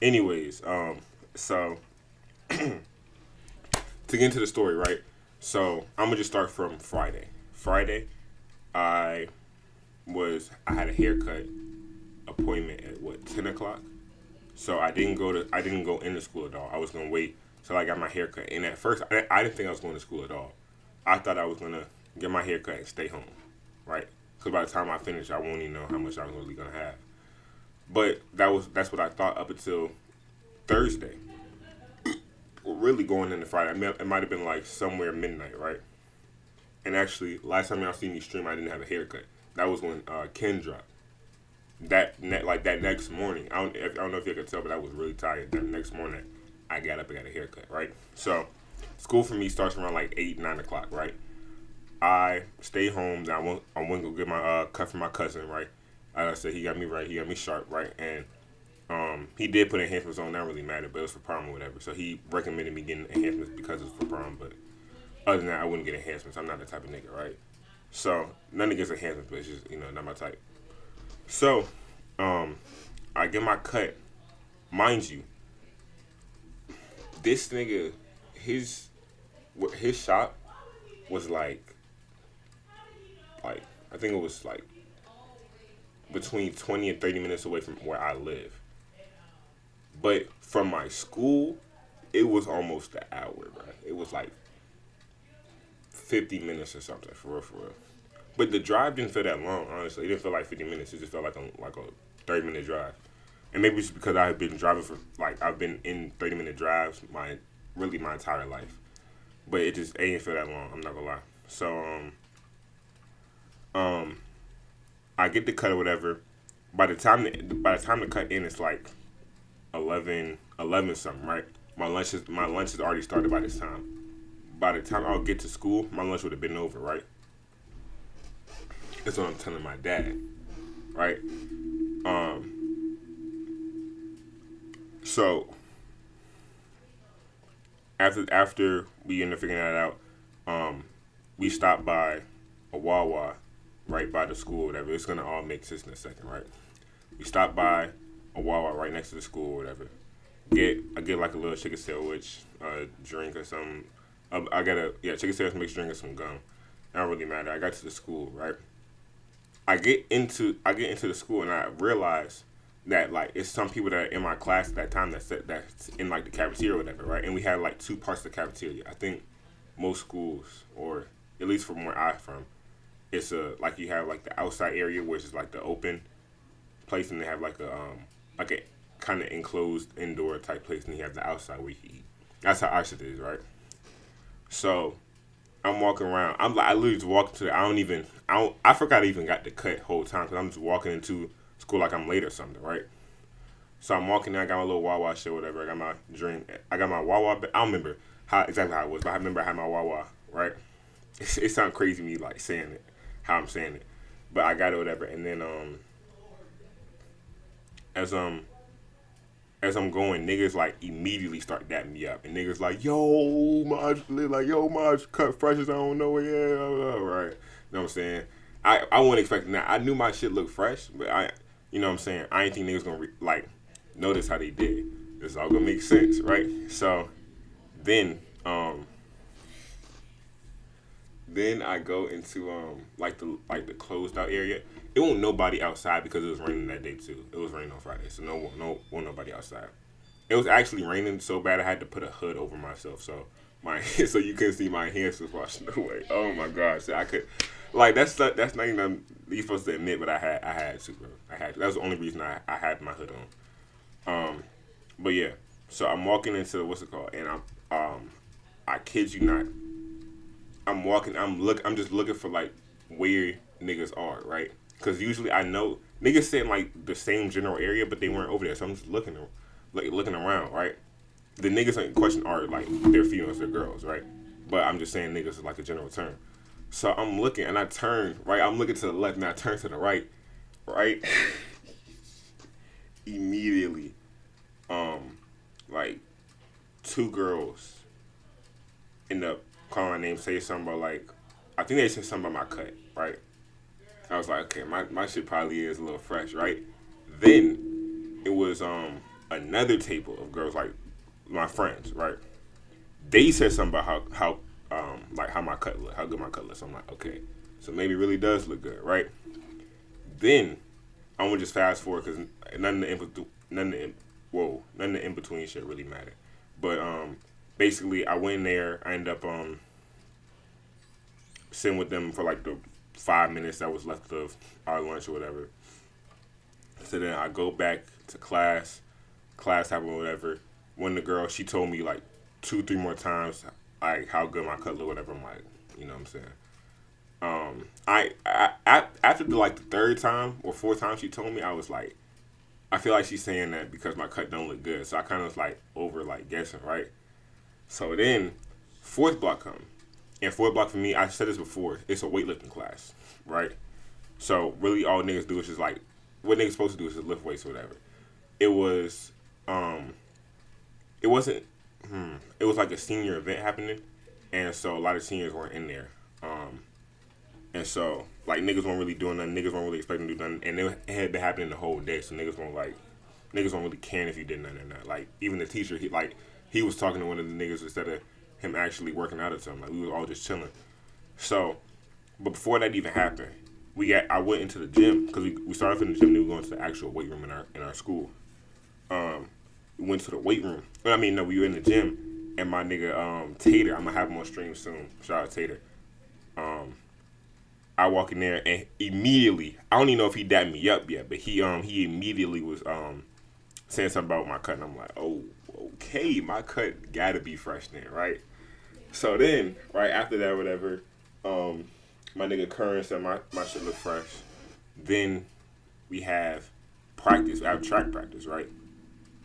Anyways, so to get into the story, right? So I'm gonna just start from Friday. Friday, I I had a haircut appointment at what 10 o'clock. So I didn't go into school at all. I was gonna wait till I got my haircut. And at first, I didn't think I was going to school at all. I thought I was gonna get my haircut and stay home, right? Because by the time I finish, I won't even know how much I was really gonna have. But that's what I thought up until Thursday. Really going into Friday. It might have been like somewhere midnight, right? And actually, last time y'all seen me stream, I didn't have a haircut. That was when Ken dropped. That next morning, I don't know if you could tell, but I was really tired. That next morning, I got up and got a haircut, right? So, school for me starts around like 8, 9 o'clock, right? I stay home. Then I went to go get my cut from my cousin, right? Like I said, he got me right. He got me sharp, right? And he did put enhancements on. That really mattered, but it was for prom or whatever. So he recommended me getting enhancements because it was for prom. But other than that, I wouldn't get enhancements. I'm not the type of nigga, right? So none against enhancements, but it's just not my type. So I get my cut. Mind you, this nigga, his shop was like I think it was like between 20 and 30 minutes away from where I live. But from my school, it was almost an hour, bro. It was like 50 minutes or something, for real, for real. But the drive didn't feel that long, honestly. It didn't feel like 50 minutes. It just felt like a 30-minute drive. And maybe it's because I have been driving I've been in 30-minute drives my entire life. But it ain't feel that long, I'm not gonna lie. So, I get the cut or whatever. By the time the cut in, it's like 11 something, right? My lunch is already started by this time. By the time I'll get to school, my lunch would have been over, right? That's what I'm telling my dad, right? So after we end up figuring that out, we stopped by a Wawa right by the school or whatever. It's gonna all make sense in a second, right? We stopped by a Wawa right next to the school or whatever. I get like a little chicken sandwich, drink or something. I got chicken sandwich, mixed drink, and some gum. It don't really matter. I got to the school, right? I get into the school and I realize that like it's some people that are in my class at that time that's in like the cafeteria or whatever, right? And we had like two parts of the cafeteria. I think most schools, or at least from where I'm from, it's like you have like the outside area which is like the open place, and they have like a kind of enclosed indoor type place, and you have the outside where you can eat. That's how our shit is, right? So I'm walking around. I literally just walking to. I forgot I even got the cut whole time because I'm just walking into school like I'm late or something, right? So I'm walking there. I got my little Wawa shit, whatever. I got my drink. I got my Wawa. I don't remember exactly how it was, but I remember I had my Wawa, right? It sounds crazy me like saying it, how I'm saying it, but I got it, whatever. And then as I'm going, niggas like immediately start dapping me up, and niggas like, yo, Maj, cut fresh as I don't know, yeah, right. You know what I'm saying? I wasn't expecting that. I knew my shit looked fresh, but you know what I'm saying? I didn't think niggas gonna notice how they did. It's all gonna make sense, right? So then I go into like the closed out area. It wasn't nobody outside because it was raining that day too. It was raining on Friday, so wasn't nobody outside. It was actually raining so bad I had to put a hood over myself so so you couldn't see my hands was washing away. Oh my gosh, so I could that's not even you supposed to admit, but I had to, bro. That was the only reason I had my hood on. But yeah, so I'm walking into what's it called, and I kid you not, I'm walking. I'm just looking for like where niggas are, right? Because usually I know niggas sit in like the same general area, but they weren't over there. So I'm just looking around, right? The niggas in question are like they're females, they're girls, right? But I'm just saying niggas is like a general term. So I'm looking and I turn, right? I'm looking to the left and I turn to the right, right? Immediately, like two girls end up calling my name, say something about like, I think they said something about my cut, right? I was like, okay, my shit probably is a little fresh, right? Then it was a another table of girls, like my friends, right? They said something about how my cut look, how good my cut looks. So I'm like, okay, so maybe it really does look good, right? Then I'm gonna just fast forward because none of the in between shit really mattered. But basically, I went in there. I ended up sitting with them for like the 5 minutes that was left of our lunch or whatever. So then I go back to class happened or whatever. One of the girls, she told me like 2-3 more times like how good my cut look, whatever. I'm like, you know what I'm saying? I after the third time or fourth time she told me, I was like, I feel like she's saying that because my cut don't look good. So I kind of was like over like guessing, right? So then fourth block come. And fourth block for me, I said this before, it's a weightlifting class, right? So really all niggas do is just like, what niggas supposed to do is just lift weights or whatever. It was, it wasn't, it was like a senior event happening. And so a lot of seniors weren't in there. And so, like, niggas weren't really doing nothing. Niggas weren't really expecting to do nothing. And it had been happening the whole day. So niggas weren't really caring if you did nothing or not. Like, even the teacher, he was talking to one of the niggas instead of him actually working out or something. Like, we was all just chilling. So, but before that even happened, I went into the gym because we started off in the gym and we were going to the actual weight room in our school. We went to the weight room. We were in the gym and my nigga Tater, I'm gonna have him on stream soon. Shout out Tater. I walk in there and immediately, I don't even know if he dapped me up yet, but he immediately was saying something about my cut, and I'm like, oh, okay, my cut gotta be fresh then, right? So then, right after that, whatever, my nigga Curran said my shit look fresh. Then we have practice. We have track practice, right?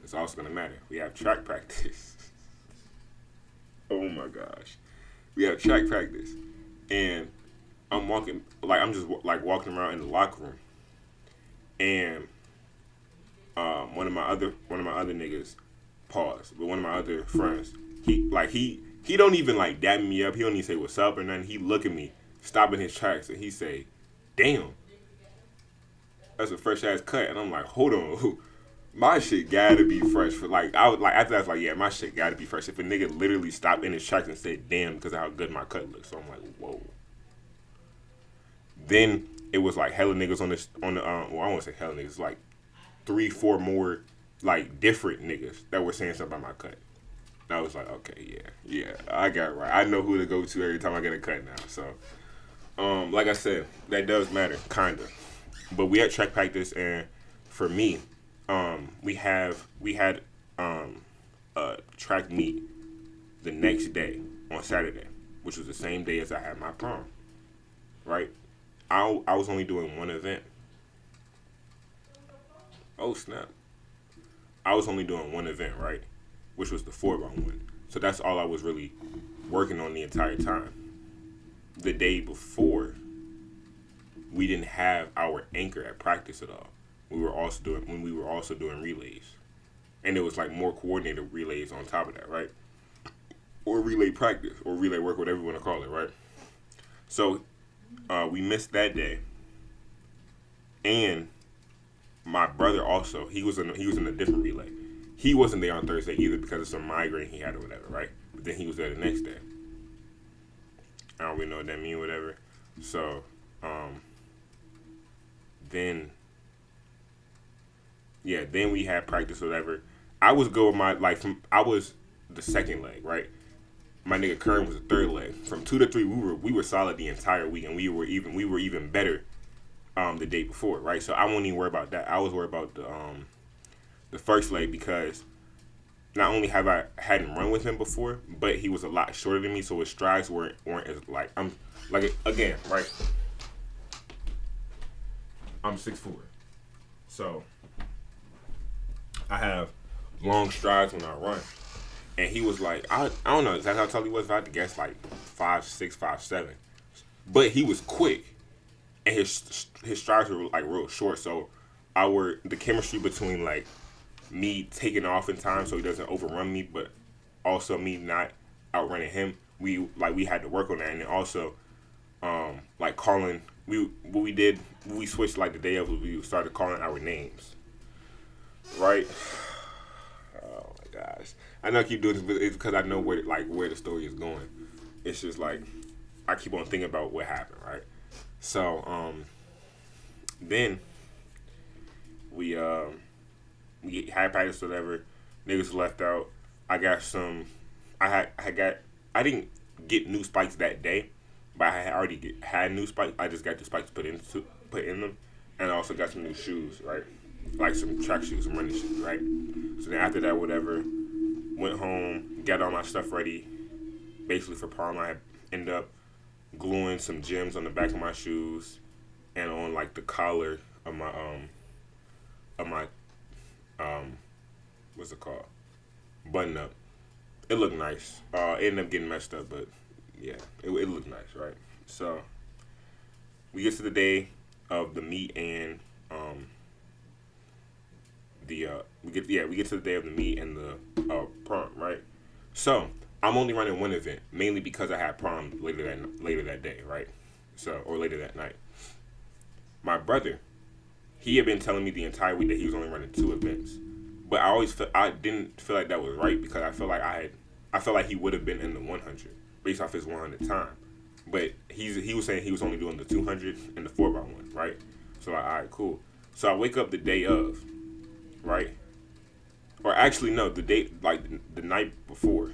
It's also gonna matter. We have track practice. Oh my gosh, we have track practice, and I'm walking, like, I'm just like walking around in the locker room, and one of my other niggas, pause, but one of my other friends, he don't even like dap me up. He don't even say what's up or nothing. He look at me, stop in his tracks, and he say, "Damn, that's a fresh ass cut." And I'm like, hold on, my shit gotta be fresh. For like, I was like, after that, I was like, yeah, my shit gotta be fresh. If a nigga literally stopped in his tracks and said, "Damn," because of how good my cut looks, so I'm like, whoa. Then it was like hella niggas on the well, I won't say hella niggas, like 3-4 more like different niggas that were saying something about my cut. And I was like, okay, yeah, I got it right. I know who to go to every time I get a cut now. So, like I said, that does matter, kinda. But we had track practice, and for me, we had a track meet the next day on Saturday, which was the same day as I had my prom, right? I was only doing one event. Oh, snap. I was only doing one event, right? Which was the 4x1. So that's all I was really working on the entire time. The day before, we didn't have our anchor at practice at all. We were also doing relays. And it was like more coordinated relays on top of that, right? Or relay practice, or relay work, whatever you want to call it, right? So we missed that day, and my brother also, he was in a different relay. He wasn't there on Thursday either because of some migraine he had or whatever, right? But then he was there the next day. I don't really know what that means, whatever. So then we had practice or whatever. I was good with I was the second leg, right? My nigga Kern was the third leg. From 2 to 3, we were solid the entire week, and we were even better the day before, right? So I won't even worry about that. I was worried about the first leg because not only hadn't run with him before, but he was a lot shorter than me, so his strides weren't as again, right? I'm 6'4", so I have long strides when I run. And he was like, I don't know exactly how tall he was. If I had to guess, like 5'6", 5'7". But he was quick, and his strides were like real short. So the chemistry between like me taking off in time so he doesn't overrun me, but also me not outrunning him, we had to work on that. And then also like calling, we switched like the day of, we started calling our names, right? gosh. I know I keep doing this, but it's because I know where the story is going. It's just like I keep on thinking about what happened, right? So then we had practice, whatever. Niggas left out. I got some. I didn't get new spikes that day, but I had already had new spikes. I just got the spikes put in them, and I also got some new shoes, right? Like some track shoes, some running shoes, right? So then after that, whatever, went home, got all my stuff ready, basically for prom. I ended up gluing some gems on the back of my shoes and on like the collar of my what's it called, button up. It looked nice. It ended up getting messed up, but yeah, it looked nice, right? So we get to the day of the meet and we get to the day of the meet and the prom, right? So I'm only running one event, mainly because I had prom later that day, right? So, or later that night. My brother, he had been telling me the entire week that he was only running 2 events, but I didn't feel like that was right because I felt like he would have been in the 100 based off his 100 time, but he was saying he was only doing the 200 and the 4x1, right? So like, all right, cool. So I wake up the day of, right? Or actually no, the night before.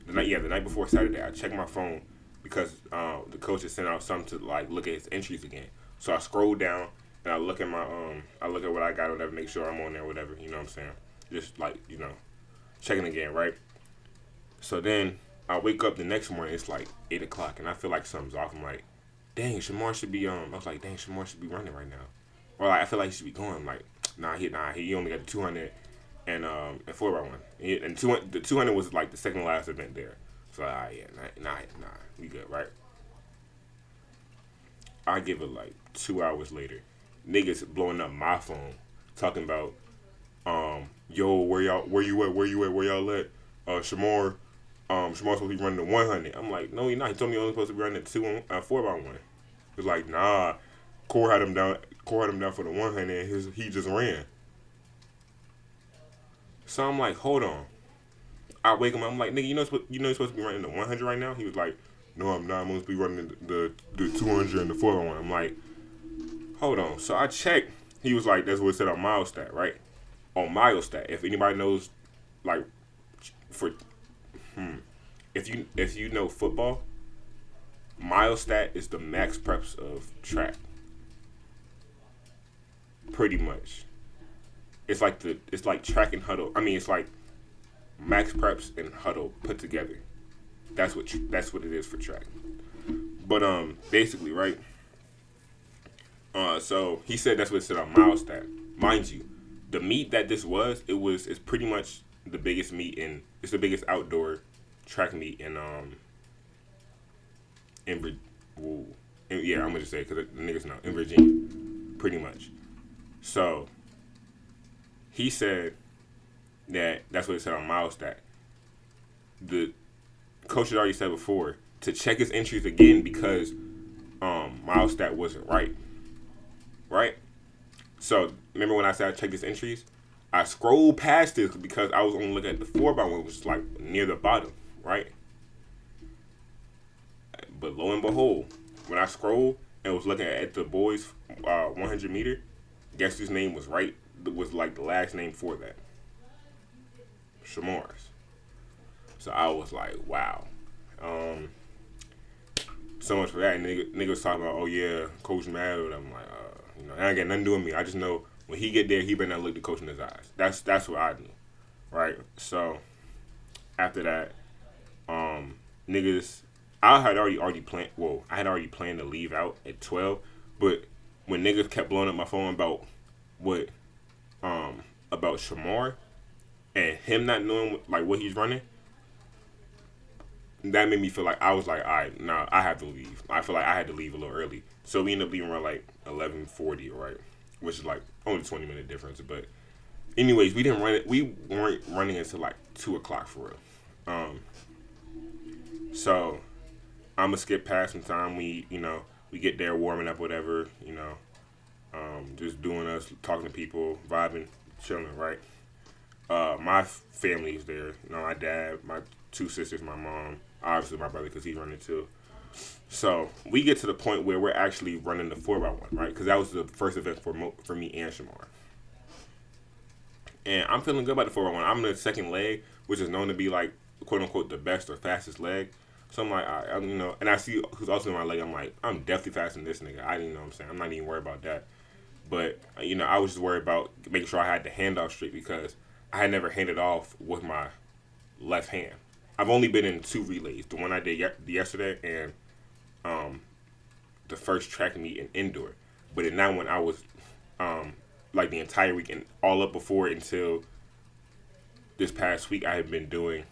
The night before Saturday, I checked my phone because the coach had sent out something to like look at his entries again. So I scroll down and I look at what I got or whatever, make sure I'm on there, whatever, you know what I'm saying? Just like, checking again, right? So then I wake up the next morning, it's like 8 o'clock, and I feel like something's off. I'm like, dang, Shamar should be I was like, dang, Shamar should be running right now. Or like I feel like he should be going. I'm like, he only got the 200 and 4x1. And the 200 was like the second last event there. So we good, right? I give it like 2 hours later, niggas blowing up my phone, talking about, yo, where you at? Where y'all at? Shamar supposed to be running the 100. I'm like, no, you're not. He told me you're only supposed to be running the 4x1. He's like, nah, Core had him down for the 100, and he just ran. So I'm like, hold on. I wake him up. I'm like, nigga, you're supposed to be running the 100 right now? He was like, no, I'm not. I'm supposed to be running the 200 and the 4x1. I'm like, hold on. So I checked. He was like, that's what it said on Milestat, right? On Milestat. If anybody knows, like, if you know football, Milestat is the max preps of track. Pretty much. It's like track and huddle. I mean, it's like max preps and huddle put together. That's what it is for track. But basically, right? So he said that's what it said on Milestat. Mind you, the meet that this was, it's pretty much the biggest meet it's the biggest outdoor track meet I'm gonna just say it because the niggas know, in Virginia, pretty much. So he said that's what it said on Milestat. The coach had already said before to check his entries again because Milestat wasn't right? So remember when I said I checked his entries? I scrolled past this because I was only looking at the 4x1, which was like near the bottom, right? But lo and behold, when I scrolled and was looking at the boys' 100 meter, guess whose name was right? Was like the last name for that. Shamar's. So I was like, wow. So much for that. And nigga was talking about, oh yeah, Coach mad. I'm like, that ain't got nothing to do with me. I just know when he get there, he better not look the coach in his eyes. That's what I knew, right? So after that, niggas, I had already planned. Well, I had already planned to leave out at 12, but when niggas kept blowing up my phone about about Shamar and him not knowing what he's running, that made me feel like I was like, all right, nah, I have to leave. I feel like I had to leave a little early. So we ended up leaving around like 11:40, right? Which is like only 20-minute difference. But anyways, we weren't running until like 2 o'clock for real. So I'm gonna skip past some time. We get there warming up, whatever, just doing us, talking to people, vibing, chilling, right? My family's there. You know, my dad, my two sisters, my mom, obviously my brother because he's running too. So we get to the point where we're actually running the 4x1, right? Because that was the first event for me and Shamar. And I'm feeling good about the 4x1. I'm in the second leg, which is known to be like, quote unquote, the best or fastest leg. So I'm like, all right, you know, and I see who's also in my leg. I'm like, I'm definitely faster than this nigga. I didn't know what I'm saying. I'm not even worried about that. But, you know, I was just worried about making sure I had the handoff straight because I had never handed off with my left hand. I've only been in 2 relays. The one I did yesterday and the first track meet in indoor. But in that one, I was like the entire week and all up before until this past week, I had been doing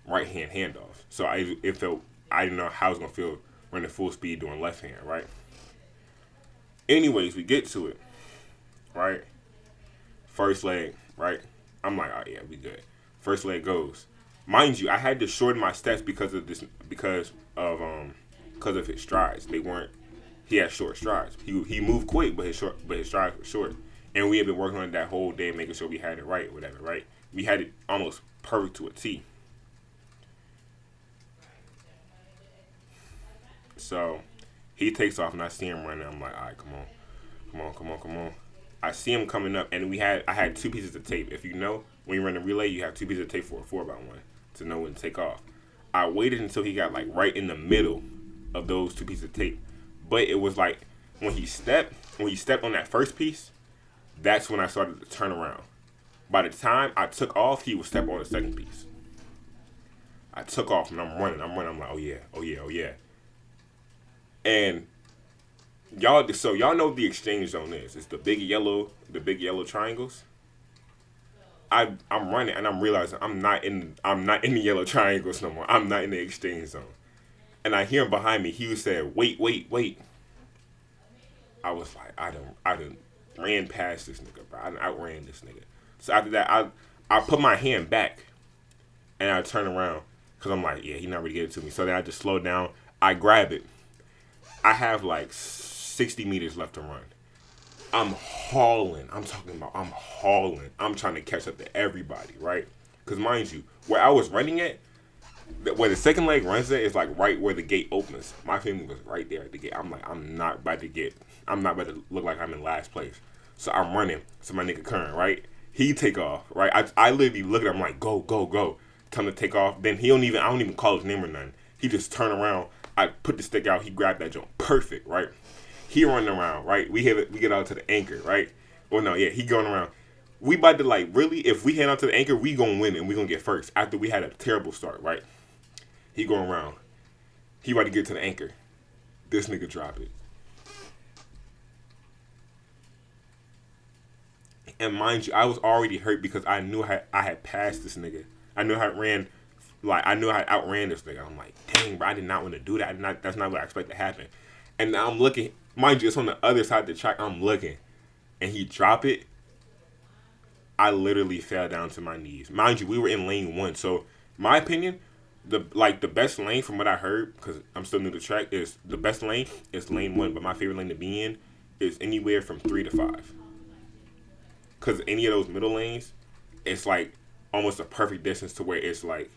right hand handoffs. So I didn't know how I was gonna feel running full speed doing left hand, right? Anyways, we get to it, right? First leg, right? I'm like, oh yeah, we good. First leg goes. Mind you, I had to shorten my steps because of his strides. He had short strides. He moved quick, but his strides were short. And we had been working on it that whole day, making sure we had it right, whatever, right? We had it almost perfect to a T. So he takes off, and I see him running. I'm like, all right, come on. I see him coming up, and I had 2 pieces of tape. If you know, when you run a relay, you have 2 pieces of tape for a 4x1 to know when to take off. I waited until he got like right in the middle of those 2 pieces of tape. But it was like when he stepped on that first piece, that's when I started to turn around. By the time I took off, he was stepping on the second piece. I took off and I'm running. I'm like, oh yeah. And y'all know what the exchange zone is. It's the big yellow triangles. I'm running and I'm realizing I'm not in the yellow triangles no more. I'm not in the exchange zone. And I hear him behind me. He said, wait. I was like, I done ran past this nigga, bro. I done outran this nigga. So after that, I put my hand back and I turn around because I'm like, yeah, he not really get it to me. So then I just slow down. I grab it. I have like 60 meters left to run. I'm hauling. I'm hauling. I'm trying to catch up to everybody, right? Because mind you, where I was running at, where the second leg runs at is like right where the gate opens. My family was right there at the gate. I'm like, I'm not about to look like I'm in last place. So I'm running. So my nigga Kern, right? He take off, right? I literally look at him like, go. Tell him to take off. Then I don't even call his name or nothing. He just turn around. I put the stick out. He grabbed that jump. Perfect, right? He running around, right? We get out to the anchor, right? Well, no, yeah, he going around. We about to like, really, if we head out to the anchor, we gonna win and we gonna get first after we had a terrible start, right? He going around. He about to get to the anchor. This nigga drop it. And mind you, I was already hurt because I knew I had passed this nigga. I knew how I outran this nigga. I'm like, dang, bro, I did not want to do that. That's not what I expected to happen. And now I'm looking, mind you, it's on the other side of the track. I'm looking, and he drop it. I literally fell down to my knees. Mind you, we were in lane 1. So, my opinion, the best lane from what I heard, because I'm still new to the track, is the best lane is lane 1. But my favorite lane to be in is anywhere from 3 to 5. Because any of those middle lanes, it's like almost a perfect distance to where it's like,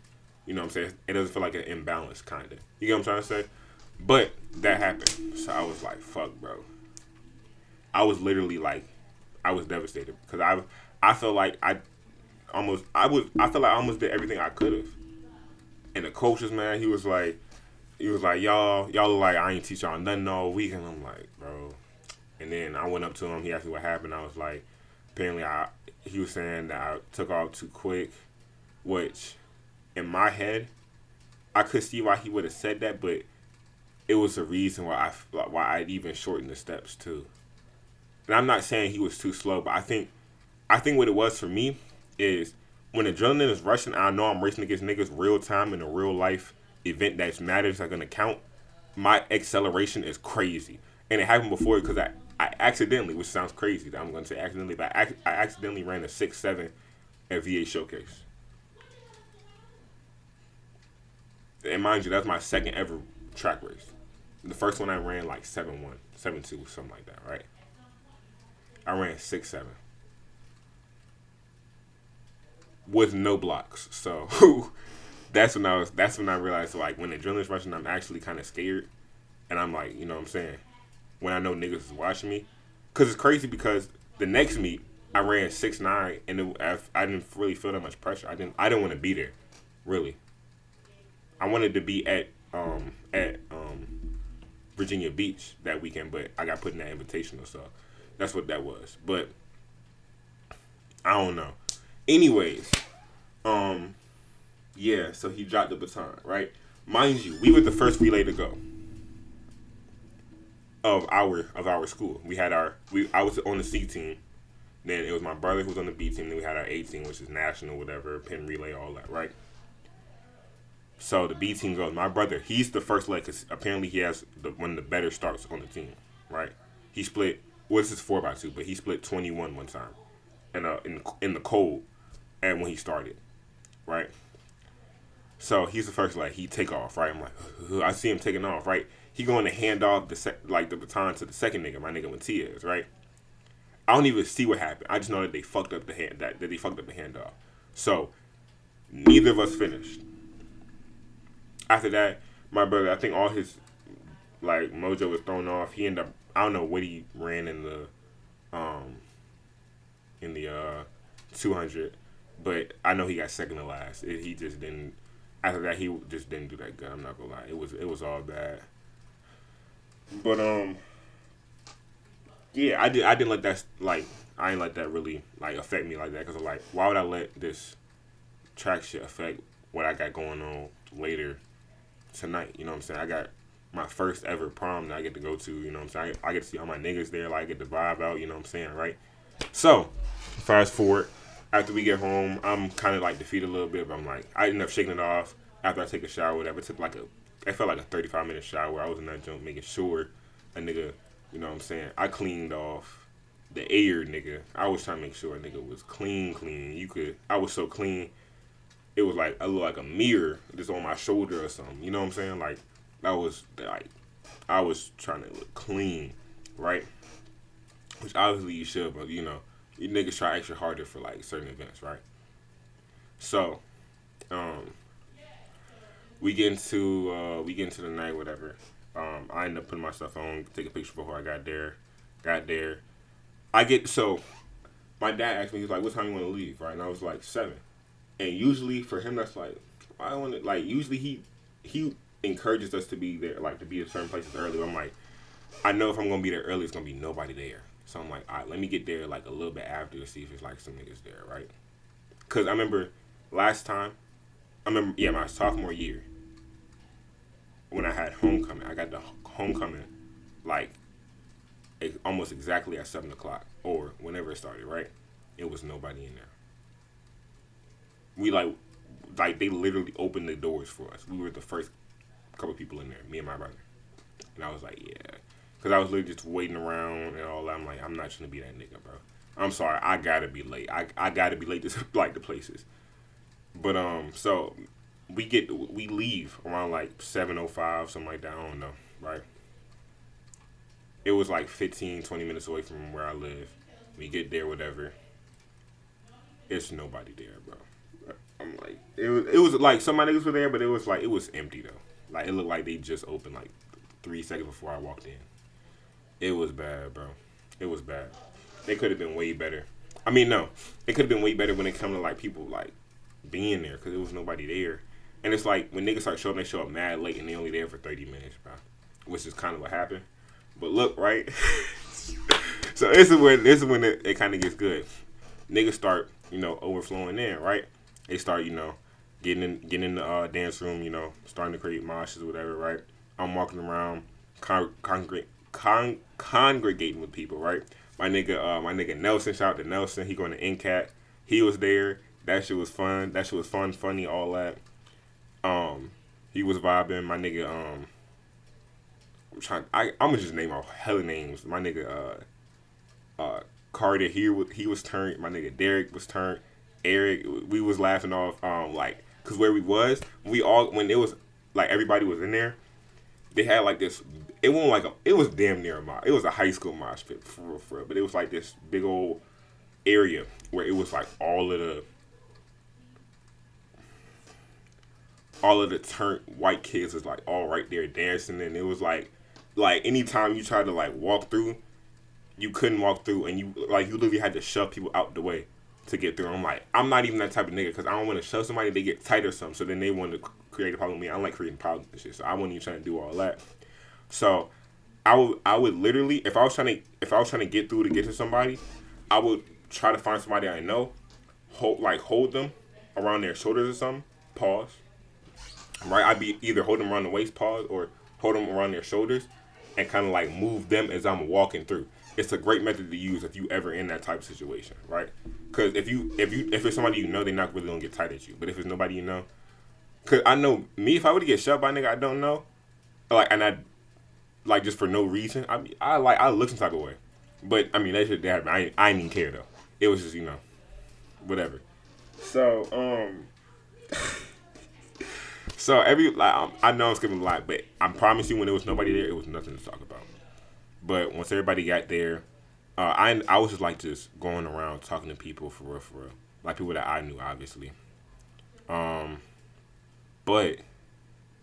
you know what I'm saying? It doesn't feel like an imbalance, kind of. You get what I'm trying to say? But that happened. So I was like, fuck, bro. I was literally like, I was devastated. Because I felt like I felt like I almost did everything I could have. And the coaches, man, he was like, y'all look like I ain't teach y'all nothing all week. And I'm like, bro. And then I went up to him. He asked me what happened. I was like, apparently he was saying that I took off too quick, which in my head, I could see why he would have said that, but it was a reason why I'd even shortened the steps too. And I'm not saying he was too slow, but I think what it was for me is when adrenaline is rushing, and I know I'm racing against niggas real time in a real life event that matters, that's gonna count. My acceleration is crazy, and it happened before because I accidentally, which sounds crazy that I'm gonna say accidentally, but I accidentally ran a 6.7 at VA Showcase. And mind you, that's my second ever track race. The first one I ran like 7.1, 7.2, something like that, right? I ran 6.7. with no blocks. So that's when I realized like when the adrenaline's rushing, I'm actually kind of scared, and I'm like, you know what I'm saying, when I know niggas is watching me, cause it's crazy because the next meet I ran 6'9", and I didn't really feel that much pressure. I didn't want to be there, really. I wanted to be at Virginia Beach that weekend, but I got put in that invitational, so that's what that was. But I don't know. Anyways, yeah. So he dropped the baton, right? Mind you, we were the first relay to go of our school. I was on the C team. Then it was my brother who was on the B team. Then we had our A team, which is national, whatever, pin relay, all that, right? So the B team goes. My brother, he's the first leg because apparently he has one of the better starts on the team, right? He split. Well, this is 4x2, but he split 21 one time, in the cold, and when he started, right? So he's the first leg. He take off, right? I'm like, ugh. I see him taking off, right? He going to hand off the baton to the second nigga, my nigga Matias, right? I don't even see what happened. I just know that they fucked up the handoff. So neither of us finished. After that, my brother, I think all his like mojo was thrown off. He ended up, I don't know what he ran in the 200, but I know he got second to last. He just didn't. After that, he just didn't do that good. I'm not gonna lie. It was all bad. But yeah, I didn't let that I didn't let that really like affect me like that because I'm like, why would I let this track shit affect what I got going on later tonight? You know what I'm saying? I got my first ever prom that I get to go to. You know what I'm saying? I get to see all my niggas there. Like, I get to vibe out. You know what I'm saying? Right? So fast forward. After we get home, I'm kind of like defeated a little bit, but I'm like, I ended up shaking it off after I take a shower. Whatever. It felt like a 35-minute shower. I was in that jump making sure a nigga, you know what I'm saying, I cleaned off the air, nigga. I was trying to make sure a nigga was clean. I was so clean. It was like, I looked like a mirror just on my shoulder or something. You know what I'm saying? Like, I was trying to look clean, right? Which obviously you should, but you know, you niggas try extra harder for like certain events, right? So, we get into the night, whatever. I ended up putting my stuff on, take a picture before I got there. My dad asked me, he was like, "What time you want to leave?" Right, and I was like 7. And usually for him, that's like, I want to like. Usually he encourages us to be there, like to be at certain places early. But I'm like, I know if I'm gonna be there early, it's gonna be nobody there. So I'm like, all right, let me get there like a little bit after to see if it's like some niggas there, right? Cause I remember last time, my sophomore year when I had homecoming, I got the homecoming like almost exactly at 7:00 or whenever it started, right? It was nobody in there. We like they literally opened the doors for us. We were the first couple people in there, me and my brother. And I was like, yeah. Because I was literally just waiting around and all that. I'm like, I'm not trying to be that nigga, bro. I'm sorry, I gotta be late. I gotta be late to like the places. But so we leave around like 7:05, something like that. I don't know, right? It was like 15, 20 minutes away from where I live. We get there, whatever. It's nobody there, bro. I'm like, it was like some of my niggas were there, but it was empty though. Like, it looked like they just opened like 3 seconds before I walked in. It was bad, bro. It was bad. They could have been way better. I mean, no, it could have been way better when it come to like people like being there because there was nobody there. And it's like when niggas start showing, they show up mad late and they only there for 30 minutes, bro. Which is kind of what happened. But look, right? So this is when it kind of gets good. Niggas start, overflowing in, right? They start, getting in the dance room, starting to create moshes or whatever, right? I'm walking around, congregating with people, right? My nigga Nelson, shout out to Nelson. He going to NCAT. He was there. That shit was fun. That shit was fun, funny, all that. He was vibing. My nigga, I'm gonna just name all hella names. My nigga, Carter, he was turned. My nigga Derek was turned. Eric, we was laughing off, cause where we was, when it was like everybody was in there, they had like this. It was damn near a mosh. It was a high school mosh pit for real. But it was like this big old area where it was like all of the all of the turned white kids was like all right there dancing, and it was like anytime you tried to like walk through, you couldn't walk through, and you literally had to shove people out the way to get through. I'm like, I'm not even that type of nigga, because I don't want to shove somebody, they get tight or something, so then they want to create a problem with me. I don't like creating problems and shit, so I wasn't even trying to do all that. So I would literally, if I was trying to get through to get to somebody, I would try to find somebody I know, hold them around their shoulders or something, pause. Right, I'd be either hold them around the waist, pause, or hold them around their shoulders, and kind of like move them as I'm walking through. It's a great method to use if you ever in that type of situation, right? Because if it's somebody you know, they're not really gonna get tight at you. But if it's nobody you know, because I know me, if I were to get shoved by a nigga I don't know, like just for no reason, I look some type of way. But I mean, that shit happened. I didn't even care though. It was just whatever. So So I know I'm skipping a lot, but I promise you, when there was nobody there, it was nothing to talk about. But once everybody got there, I was just going around talking to people for real, like people that I knew, obviously. But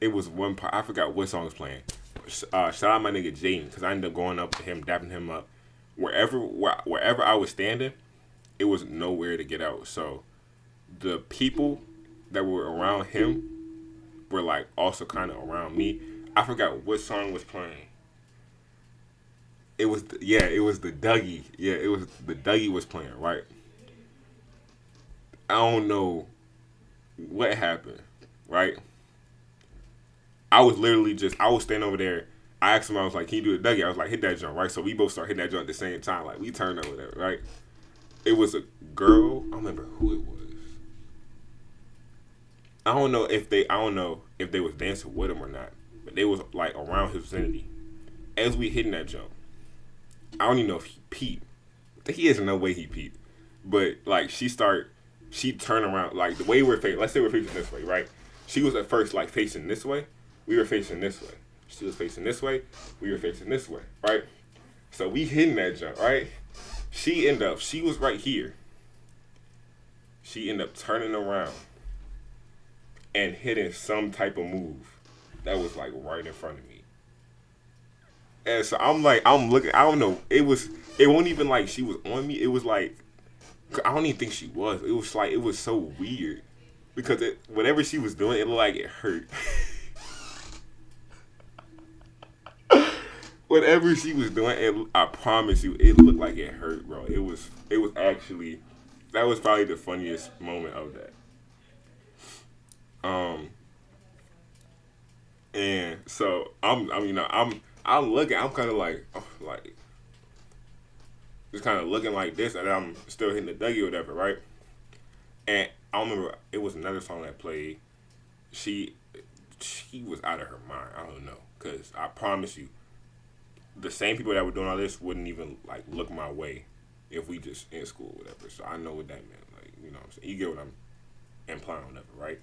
it was one part, I forgot what song was playing. Shout out my nigga Jaden, because I ended up going up to him, dapping him up. Wherever I was standing, it was nowhere to get out. So the people that were around him were like also kind of around me. I forgot what song was playing. It was the Dougie. Yeah, it was the Dougie was playing, right? I don't know what happened, right? I was standing over there. I asked him, I was like, can you do the Dougie? I was like, hit that joint, right? So we both started hitting that joint at the same time. Like, we turned over there, right? It was a girl. I don't remember who it was. I don't know if they was dancing with him or not, but they was like around his vicinity. As we hitting that jump, I don't even know if he peeped. He has no way he peeped. But like she turned around, like the way we're facing. Let's say we're facing this way, right? She was at first like facing this way. We were facing this way. She was facing this way. We were facing this way, right? So we hitting that jump, right? She was right here. She ended up turning around and hitting some type of move that was like right in front of me. And so I'm looking, I don't know, it wasn't even like she was on me. It was like, I don't even think she was. It was like, it was so weird. Because whatever she was doing, it looked like it hurt. Whatever she was doing, I promise you, it looked like it hurt, bro. It was actually, that was probably the funniest moment of that. And so I'm looking, I'm kind of like just kind of looking like this, and I'm still hitting the Dougie or whatever, right? And I remember it was another song that played. She was out of her mind. I don't know, because I promise you, the same people that were doing all this wouldn't even like look my way if we just in school or whatever. So I know what that meant. Like, you know what I'm saying? You get what I'm implying, whatever, right?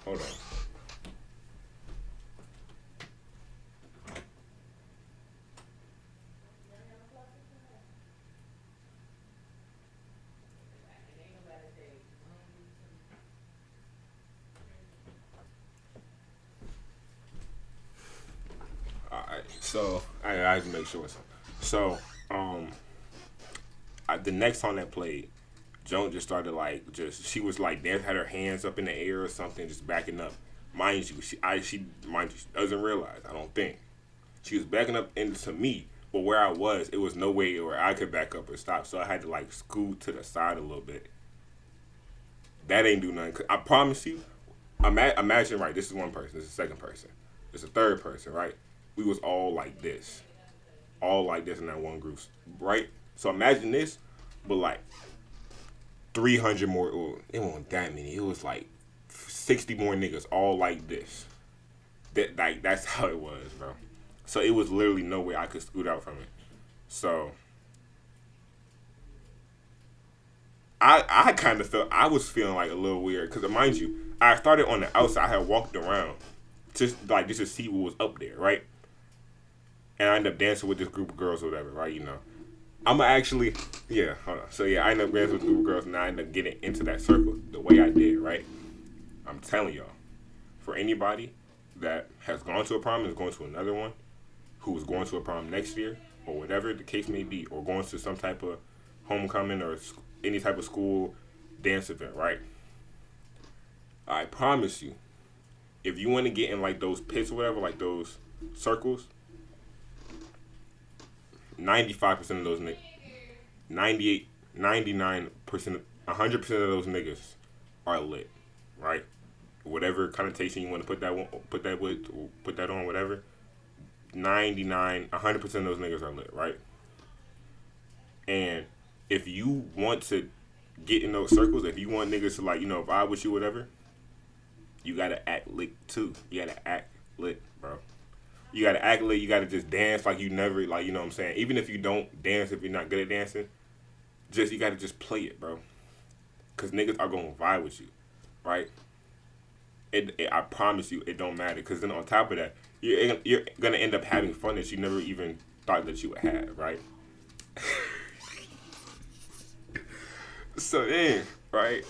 Hold on. Alright, so I had to make sure something. So, the next song that played, Joan just started she was like had her hands up in the air or something, just backing up. Mind you, she doesn't realize, I don't think. She was backing up into me, but where I was, it was no way where I could back up or stop, so I had to like scoot to the side a little bit. That ain't do nothing. 'Cause I promise you, imagine, right, this is one person, this is the second person, this is the third person, right? We was all like this in that one group, right? So imagine this, but like 300 more, it wasn't that many, it was like 60 more niggas all like this. That's how it was, bro. So it was literally no way I could scoot out from it. So I kind of was feeling like a little weird, because mind you, I started on the outside. I had walked around just to see what was up there, right? And I ended up dancing with this group of girls or whatever, right? You know, I'm actually Yeah, hold on. So yeah, I ended up dancing with group of girls, and I ended up getting into that circle the way I did. Right? I'm telling y'all, for anybody that has gone to a prom and is going to another one, who is going to a prom next year, or whatever the case may be, or going to some type of homecoming or any type of school dance event, right? I promise you, if you want to get in like those pits or whatever, like those circles, 95% of those niggas, 98, 99%, 100% of those niggas are lit, right? Whatever connotation you want to put that on, whatever. 99, 100% of those niggas are lit, right? And if you want to get in those circles, if you want niggas to like, vibe with you, whatever, you gotta act lit too. You gotta act lit, bro. You gotta act lit. You gotta just dance like you never, like, you know what I'm saying? Even if you don't dance, if you're not good at dancing, you gotta just play it, bro. Cause niggas are gonna vibe with you, right? I promise you, it don't matter. Cause then on top of that, you're gonna end up having fun that you never even thought that you would have, right? So then, right,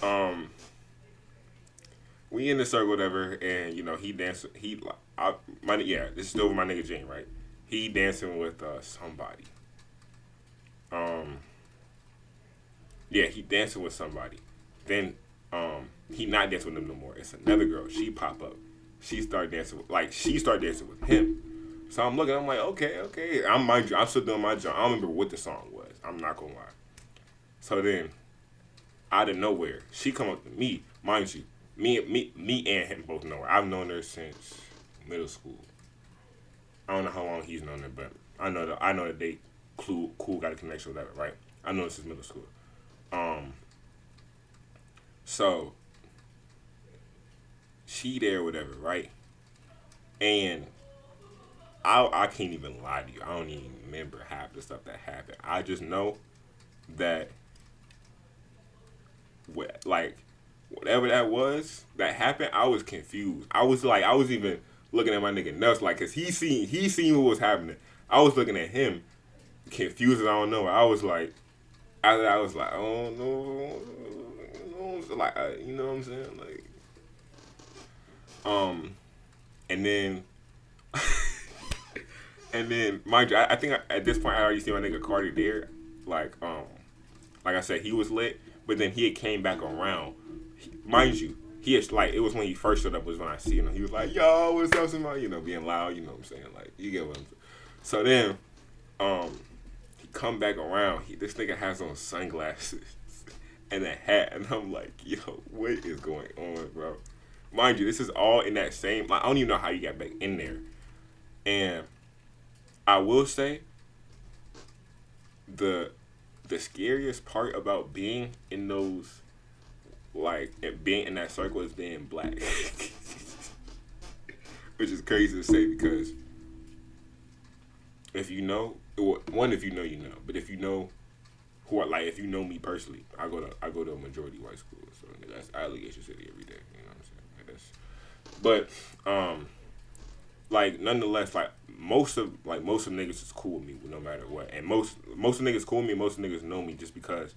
we in the circle, whatever, and he danced. This is still with my nigga Jane, right? He dancing with somebody. He dancing with somebody. Then, he not dancing with them no more. It's another girl. She pop up. She start dancing with him. So I'm looking. I'm like, okay. I'm still doing my job. I don't remember what the song was. I'm not gonna lie. So then, out of nowhere, she come up to me. Mind you, me and him both know her. I've known her since middle school. I don't know how long he's known her, but I know that they cool got a connection with that, right? I know this is middle school. So she there, whatever, right? And I can't even lie to you. I don't even remember half the stuff that happened. I just know that whatever that was that happened, I was confused. I was even looking at my nigga Nuts, like, cause he seen what was happening. I was looking at him, confused as I don't know. I was like, oh no, like, you know what I'm saying, like, and then, mind you, I think at this point I already seen my nigga Cardi there, like I said, he was lit, but then he had came back around. Mind you, he is like, it was when he first showed up was when I see him. He was like, yo, what's up, somebody? Being loud, you know what I'm saying? Like, you get what I'm saying? So then, he come back around. This nigga has on sunglasses and a hat, and I'm like, yo, what is going on, bro? Mind you, this is all in that same, I don't even know how you got back in there. And I will say, the scariest part about being in those, like, being in that circle is being black. Which is crazy to say, because if you know, if you know, you know. But if you know if you know me personally, I go to a majority white school, so that's Allegation City every day. You know what I'm saying? Like, nonetheless, like most of niggas is cool with me no matter what, and most of niggas cool with me. Most niggas know me just because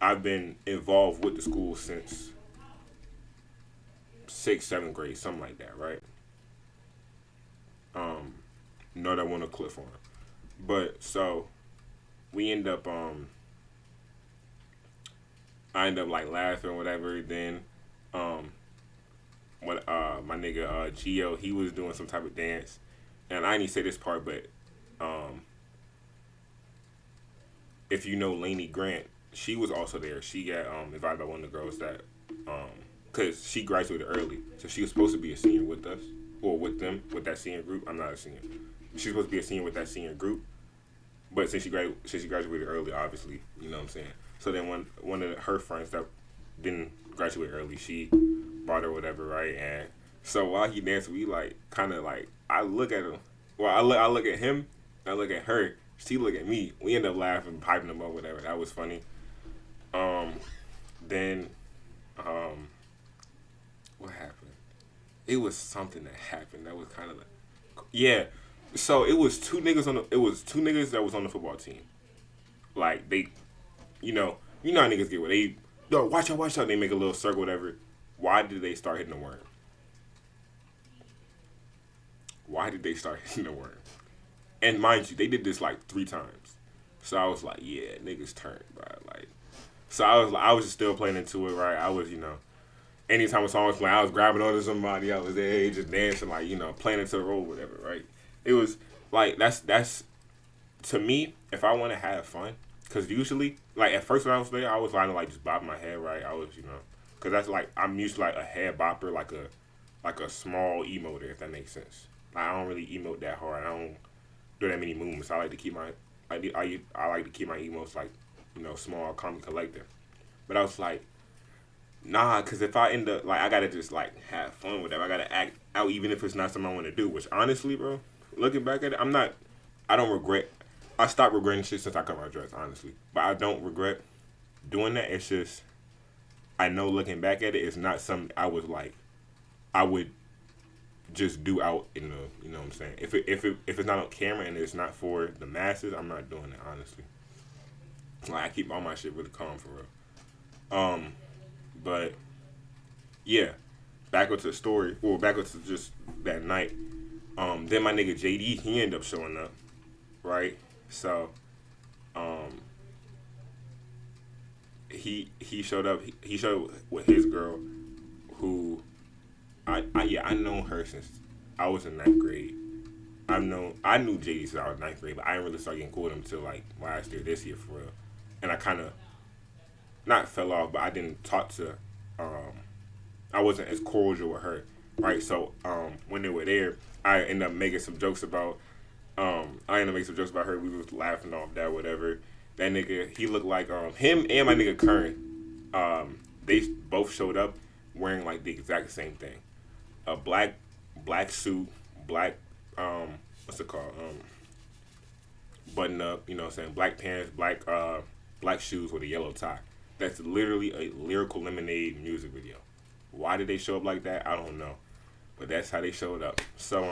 I've been involved with the school since 6th, 7th grade, something like that, right? Know that one a cliff on. But so we end up I end up like laughing or whatever. Then when my nigga Gio, he was doing some type of dance, and I didn't say this part, but if you know Lainey Grant, she was also there. She got invited by one of the girls that because she graduated early, so she was supposed to be a senior with us or with them, with that senior group. I'm not a senior. She's supposed to be a senior with that senior group, but since she graduated early, obviously, you know what I'm saying. So then one of her friends that didn't graduate early, she brought her whatever, right? And so while he danced, we like kind of like, I look at him. Well, I look at him. I look at her. She look at me. We end up laughing, piping them up, whatever. That was funny. Then what happened? It was something that happened that was kind of like, yeah. So it was two niggas that was on the football team. Like, they you know how niggas get where they, yo, watch out. They make a little circle, whatever. Why did they start hitting the worm? Why did they start hitting the worm? And mind you, they did this like 3 times. So I was like, yeah, niggas turned, bro. Like, so I was just still playing into it, right? I was, anytime a song was playing, I was grabbing onto somebody. I was there, just dancing, like, playing into the role, whatever, right? It was like that's to me. If I want to have fun, because usually, like at first when I was there, I was like just bobbing my head, right? I was, because that's like I'm used to like a head bopper, like a small emoter, if that makes sense. Like, I don't really emote that hard. I don't do that many movements. I like to keep my I like to keep my emotes like small, calm, and collective. But I was like, nah, because if I end up like I gotta just like have fun with that. I gotta act out even if it's not something I want to do. Which honestly, bro, looking back at it, I don't regret. I stopped regretting shit since I cut my dress, honestly. But I don't regret doing that. It's just I know looking back at it, it's not something I would just do out in the, you know what I'm saying. If it's not on camera and it's not for the masses, I'm not doing it, honestly. Like, I keep all my shit really calm for real. But yeah, back up to the story. Well, back up to just that night. Then my nigga JD, he ended up showing up, right? So, he showed up. He showed up with his girl, who I known her since I was in 9th grade. I knew JD since I was 9th grade, but I didn't really start getting cool with him until like last year, this year for real. And I kind of not fell off, but I didn't talk to. I wasn't as cordial with her, right? So when they were there, I ended up making some jokes about. Her. We was laughing off that, whatever. That nigga, he looked like him and my nigga Curran. They both showed up wearing like the exact same thing, a black suit, black what's it called, button up, you know what I'm saying, black pants, black shoes with a yellow tie. That's literally a Lyrical Lemonade music video. Why did they show up like that? I don't know, but that's how they showed up. So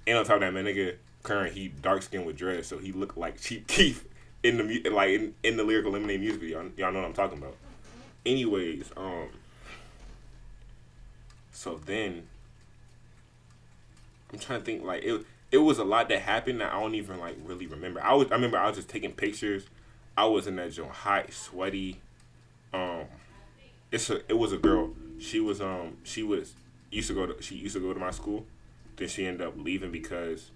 and on top of that, my nigga Curran, he dark skinned with dreads, so he looked like Chief Keef in the in the Lyrical Lemonade music video. Y'all know what I'm talking about. Anyways, so then I'm trying to think, like it was a lot that happened that I don't even like really remember. I remember I was just taking pictures. I was in that joint, hot, sweaty. It was a girl. She used to go to my school. Then she ended up leaving because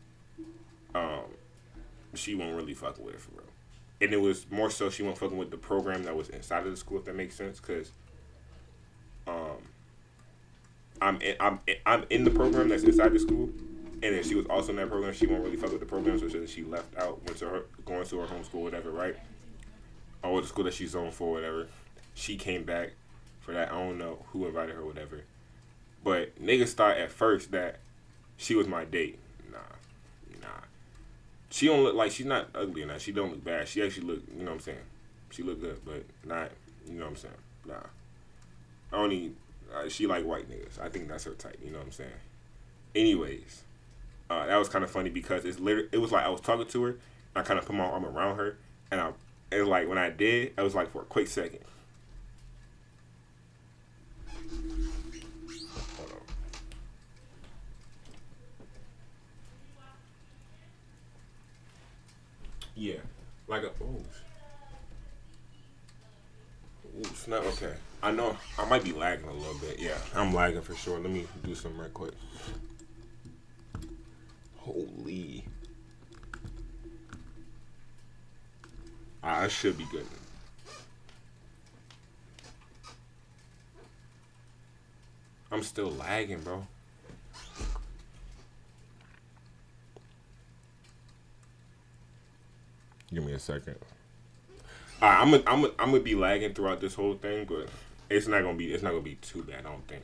she wasn't really fucking with it for real. And it was more so she wasn't fucking with the program that was inside of the school, if that makes sense. Cause I'm in the program that's inside the school, and then she was also in that program. She won't really fuck with the program, so she left out, going to her home school, whatever, right? Or the school that she's on for, whatever. She came back for that. I don't know who invited her, whatever. But niggas thought at first that she was my date. Nah. She don't look like, she's not ugly or not. She don't look bad. She actually look, you know what I'm saying. She look good, but not, you know what I'm saying. Nah. She like white niggas. I think that's her type. You know what I'm saying. Anyways, that was kind of funny because it was like I was talking to her. I kind of put my arm around her, and it was like when I did, it was like for a quick second. Hold on. Yeah, like a snap. Okay, I know I might be lagging a little bit. Yeah, I'm lagging for sure. Let me do something right quick. Holy, I should be good. I'm still lagging, bro. Give me a second. Alright, I'm gonna be lagging throughout this whole thing, but it's not gonna be too bad, I don't think.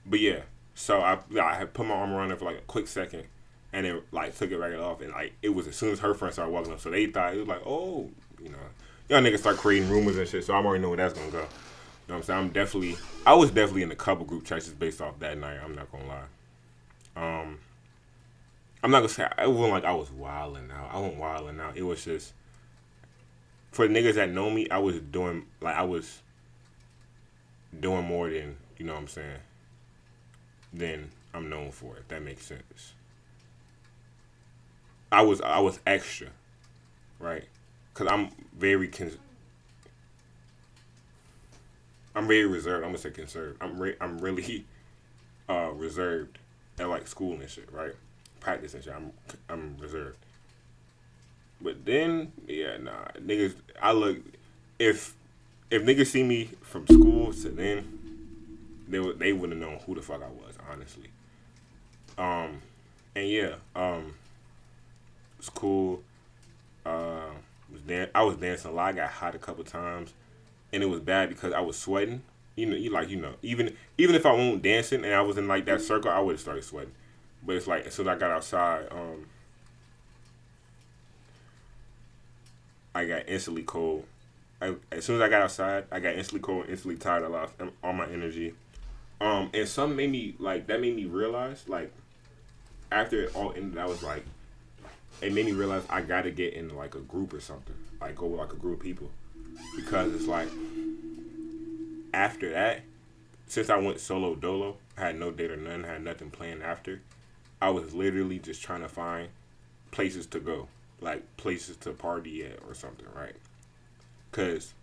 But yeah, so I had put my arm around her for like a quick second, and then like took it right off, and like it was as soon as her friends started walking up, so they thought it was like, oh, y'all niggas start creating rumors and shit, so I already know where that's gonna go. You know what I'm saying? I was definitely in a couple group chats just based off that night. I'm not gonna lie. I'm not gonna say it wasn't like I was wilding out. I wasn't wilding out. It was just for the niggas that know me, I was doing more than, you know what I'm saying, than I'm known for, if that makes sense. I was extra, right? Cause I'm very reserved. I'm gonna say conserved. I'm really reserved at like school and shit, right? Practice and shit. I'm reserved. But then, yeah, nah, niggas. I look if if niggas see me from school to then, they wouldn't have known who the fuck I was, honestly. Um, and yeah, it's cool. Uh, I was dancing a lot. I got hot a couple times, and it was bad because I was sweating. Even if I won't dancing and I was in like that circle, I would have started sweating. But it's like as soon as I got outside, I got instantly cold. As soon as I got outside, I got instantly cold, instantly tired. I lost all my energy. And some made me like that made me realize like after it all ended, I was like, it made me realize I gotta get in like a group or something, like go with like a group of people, because it's like after that, since I went solo dolo, I had no date or none, had nothing planned after. I was literally just trying to find places to go, like places to party at or something, right? Cause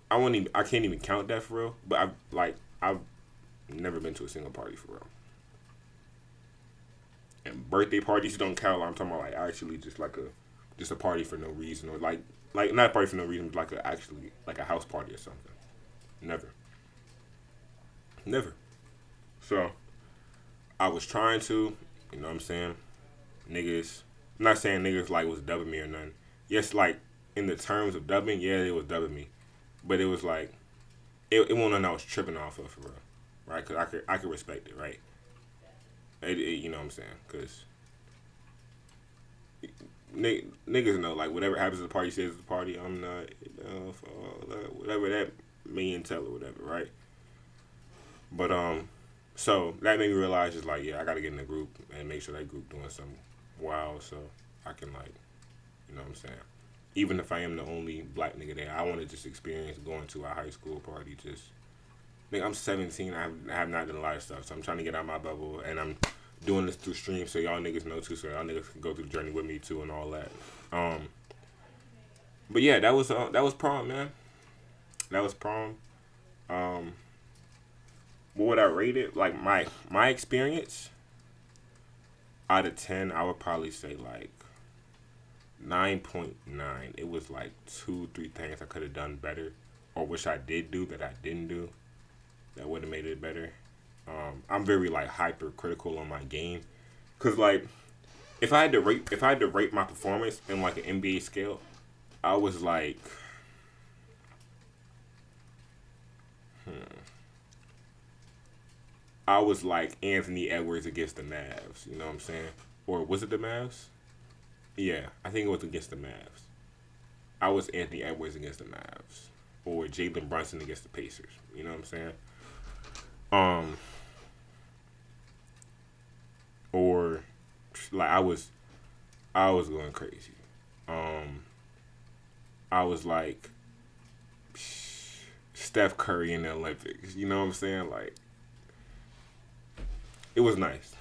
I can't even count that for real. But I've never been to a single party for real. And birthday parties don't count. I'm talking about like actually just a party for no reason, or like not a party for no reason, but like actually like a house party or something. Never, never. So I was trying to, you know what I'm saying, niggas. I'm not saying niggas like was dubbing me or nothing. Yes, like in the terms of dubbing, yeah, it was dubbing me, but it was like it wasn't nothing I was tripping off of for real, right? Cause I could respect it, right? You know what I'm saying? Cause niggas know like whatever happens at the party stays at the party. I'm not, for all that, whatever that mean tell or whatever, right? But so that made me realize just like, yeah, I gotta get in the group and make sure that group doing something wild, so I can like, you know what I'm saying. Even if I am the only black nigga there, I want to just experience going to a high school party. Just, nigga, I'm 17. I have not done a lot of stuff, so I'm trying to get out of my bubble, and I'm doing this through stream, so y'all niggas know too, so y'all niggas can go through the journey with me too, and all that. Um, but yeah, that was prom, man. That was prom. Um, what would I rate it? Like my experience out of 10, I would probably say like 9.9. It was like 2, 3 things I could have done better, or wish I did do that I didn't do that would have made it better. I'm very like hypercritical on my game, cause like if I had to rate my performance in like an NBA scale, I was like, I was like Anthony Edwards against the Mavs. You know what I'm saying? Or was it the Mavs? Yeah, I think it was against the Mavs. I was Anthony Edwards against the Mavs, or Jalen Brunson against the Pacers. You know what I'm saying? Um, or like I was going crazy. Um, I was like Steph Curry in the Olympics. You know what I'm saying? Like it was nice.